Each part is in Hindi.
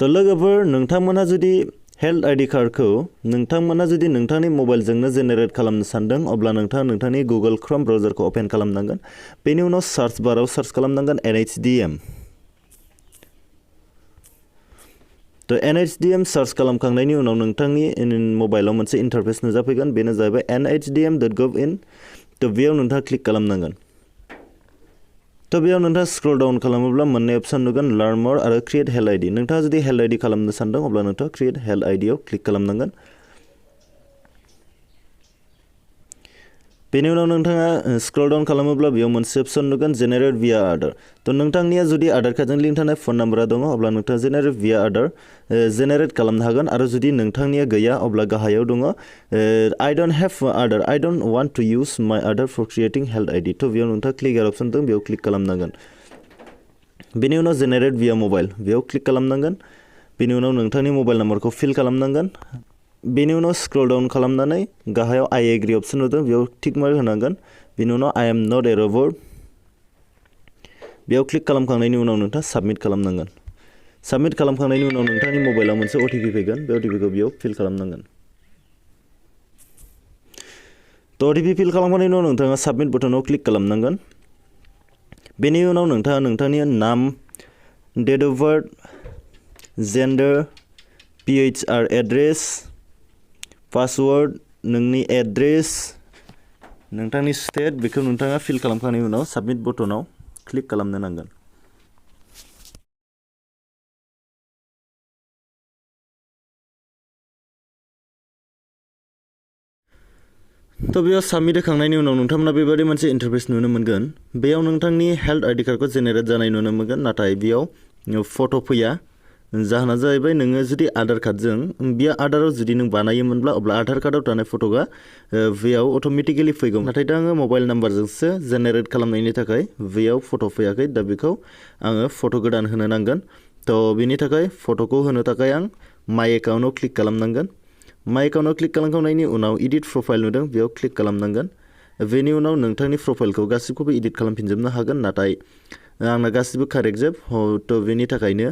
तो लोगोफोर नोंथांमोनहा जुदि हेल्थ आईडी कार्डखौ नोंथांमोना जुदि नोंथांनि मबाइलजोंनो जेनेरेट खालामनो सानदों अब्ला नोंथाङा नोंथांनि गुगल क्रोम ब्राउजारखौ ओपन खालामनांगोन बेनि उनाव सार्च बाराव सार्च खालामनांगोन NHDM तो NHDM सार्च खालामखांनायनि उनाव नोंथांनि मबाइलाव मोनसे इंटरफेस नुजाफैगोन बेनो जाहैबाय nhdm.gov.in तो बेयाव नोंथाङा क्लिक खालामनांगोन तो बेयाव नोंथाङा स्क्रल डाउन खालामोब्ला मोननै अप्शन नुगोन लार्न मोर आरो क्रिएट हेल्थ आईडी नोंथाङा जुदि हेल्थ आईडी खालामनो सानदों अब्ला नोंथाङा क्रिएट हेल्थ आईडी आव क्लिक खालामनांगोन बेनि उनाव नोंथाङा स्क्रल डाउन खालामोब्ला बेयाव मोनसे अप्शन नुगोन जेनेरेट विया आधार तो नोंथांनिया जुदि आधार कार्डजों लिंक थानाय फन नाम्बारा दङ अब्ला नोंथाङा जेनेरेट विया आधार जेनेरेट खालामनो हागोन आरो जुदि नोंथांनिया गैया अब्ला गाहायाव दङ I don't have Aadhaar I don't want to use my Aadhaar for creating health ID तो बेयाव नोंथाङा क्लिक आर अप्शन दं बेयाव क्लिक खालामनांगोन बेनि उनाव जेनेरेट विया मबाइल बेयाव क्लिक खालामनांगोन बेनि उनाव नोंथांनि मबाइल नाम्बारखौ फिल खालामनांगोन बेनि उनाव स्क्रल डाउन खालामनानै गाहायाव I agree अप्शन नुदों बेयाव टिक मार्क होनांगोन बेनि उनाव I am not a robot बेयाव क्लिक खालामखांनायनि उनाव नोंथाङा साबमिट खालामनांगोन साबमिट खालामखांनायनि उनाव नोंथांनि मबाइलाव मोनसे OTP फैगोन बे OTPखौ बेयाव फिल खालामनांगोन तो OTP फिल खालामखांनायनि उनाव नोंथाङा साबमिट बटनाव क्लिक खालामनांगोन बेनि उनाव नोंथाङा नोंथांनि नाम date of birth gender PHR address password नोंनि एड्रेस नोंथांनि स्टेट बेखौ नोंथाङा फिल खालामखांनायनि उनाव साबमिट बटनाव क्लिक खालामनो नांगोन तो बेयाव साबमिट होखांनायनि उनाव नोंथांमोना बेबायदि मोनसे इंटरफेस नुनो मोनगोन बेयाव नोंथांनि हेल्थ आईडी कार्डखौ जेनेरेट जानाय नुनो मोनगोन नाथाय बेयाव फट' फैया जाहोना जाहैबाय नोङो जुदि आधार कार्डजों बे आधाराव जुदि नों बानायोमोनब्ला अब्ला आधार कार्डआव थानाय फट'आ बेयाव अट'मेटिकेलि फैगौ नाथाय दा आङो मबाइल नाम्बारजोंसो जेनेरेट खालामनायनि थाखाय बेयाव फट' फैयाखै दा बेखौ आङो फट' गोदान होनो नांगोन तो बेनि थाखाय फट'खौ होनो थाखाय आं माय एकाउन्टआव क्लिक खालामनांगोन माय एकाउन्टआव क्लिक खालामखांनायनि उनाव एडिट प्रफाइल नुदों बेयाव क्लिक खालामनांगोन बेनि उनाव नोंथांनि प्रफाइलखौ गासिबखौबो एडिट खालामफिनजोबनो हागोन नाथाय आंना गासिबो कारेक्ट जोब तो बेनि थाखायनो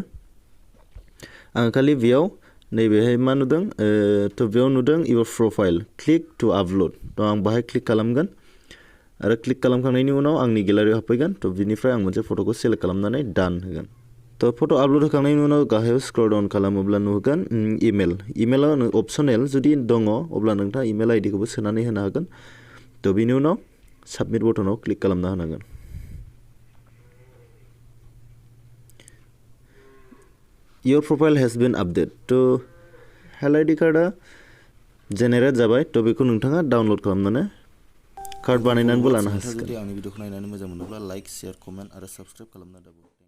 आं खालि बेयाव नैबेहाय मा नुदों तो बेयाव नुदों इउर प्रफाइल क्लिक टु आपल'ड तो आं बाहाय क्लिक खालामगोन आरो क्लिक खालामखांनायनि उनाव आंनि गेलारियाव हाबफैगन तो बिनिफ्राय आं मोनसे फट'खौ सेलेक्ट खालामनानै डान होगोन तो फट' आपल'ड होखांनायनि उनाव गाहायाव स्क्रल डाउन खालामोब्ला नुगोन इमेलाव अपसनेल जुदि दङ अब्ला नोंथाङा इमेल आईडीखौबो सोनानै होनो हागोन तो बिनि उनाव साबमिट बटनाव क्लिक खालामना होनांगोन Your profile has been updated तो हेल्थ आईडी कार्डआ जेनेरेट जाबाय तो बेखौ नोंथाङा डाउनलड खालामनानै कार्ड बानायनानैबो लानो हासिगोन जुदि आंनि भिडिअखौ नायनानै मोजां मोनोब्ला लाइक शेयार कमेन्ट आरो साबस्क्राइब खालामना दाबो